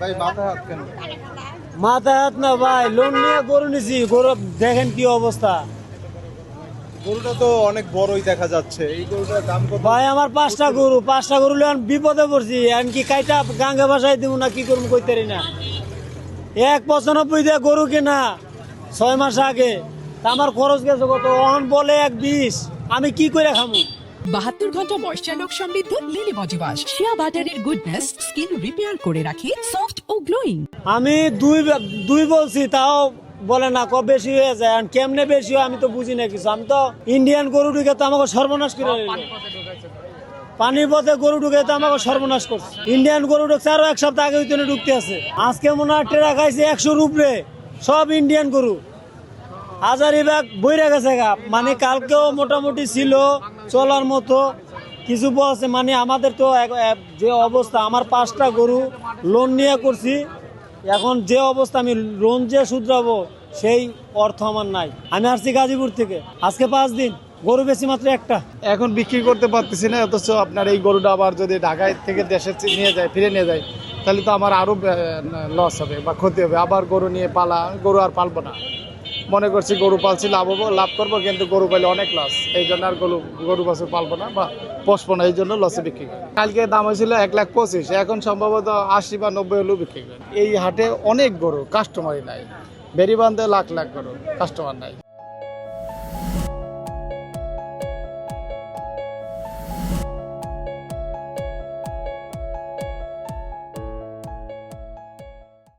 ভাই মাথায় হাত কেন? মাথায় হাত না ভাই, লোন নিয়ে গরু নিছি। গরু দেখেন কি অবস্থা। গরুটা তো অনেক বড়ই দেখা যাচ্ছে, এই গরুটার দাম কত? ভাই আমার পাঁচটা গরু লইন বিপদে পড়ছি। এমনকি কাইটা গাঙ্গে বাসায় দিব না, কি করবো কইতে পারি না। 1.95 দিয়ে গরু কেনা 6 মাস আগে, তা আমার খরচ গেছে কত। অন বলে 1.20, আমি কি করে খামু? 72 ঘন্টা ময়েশ্চার লক সমৃদ্ধ লিলি বডি ওয়াশ শিয়া বাটারের গুডনেস স্কিন রিপেয়ার করে রাখে সফট ও গ্লোয়িং। আমি দুই বলছি, তাও বলে না, কব বেশি হয়ে যায়। আর কেমনে বেশি হয় আমি তো বুঝি না কিছু। আমি তো ইন্ডিয়ান গরু ঢুকে তো আমাকে সর্বনাশ করে দিল। পানির পথে গরু ঢুকে তো আমাকে সর্বনাশ করছে। ইন্ডিয়ান গরু ঢুকছে আরো 1 সপ্তাহ আগে ওইখানে ঢুকতে আছে। আজকে মনে হয় টেরা খাইছে 100 উপরে, সব ইন্ডিয়ান গরু। হাজারিবাগ বইরা গেছে গা। মানে কালকেও মোটামুটি ছিল চলার মতো, কিছু বলছে। মানে আমাদের তো যে অবস্থা, আমার 5টা গরু লোন নিয়ে করছি। এখন যে অবস্থা, আমি লোন যে শুধরাবো সেই অর্থ আমার নাই। আমি আসছি গাজীপুর থেকে, আজকে 5 দিন গরু বেশি মাত্র একটা। এখন বিক্রি করতে পারতেছি না, অথচ আপনার এই গরুটা আবার যদি ঢাকায় থেকে দেশে নিয়ে যায়, ফিরে নিয়ে যায়, তাহলে তো আমার আরও লস হবে বা ক্ষতি হবে। আবার গরু নিয়ে গরু আর পালবো না। মনে করছি গরু পালছি লাভ করবো, কিন্তু গরু পাইলে অনেক লস। এই জন্য আর গরু বছর পালবো না বা পোষবো না, এই জন্য লসে বিক্রি করি। কালকে দাম হয়েছিল 1,25,000, এখন সম্ভবত 80 বা 90 হলেও বিক্রি করি। এই হাটে অনেক গরু, কাস্টমারই নাই। বেরিবান্ধে লাখ লাখ গরু, কাস্টমার নাই।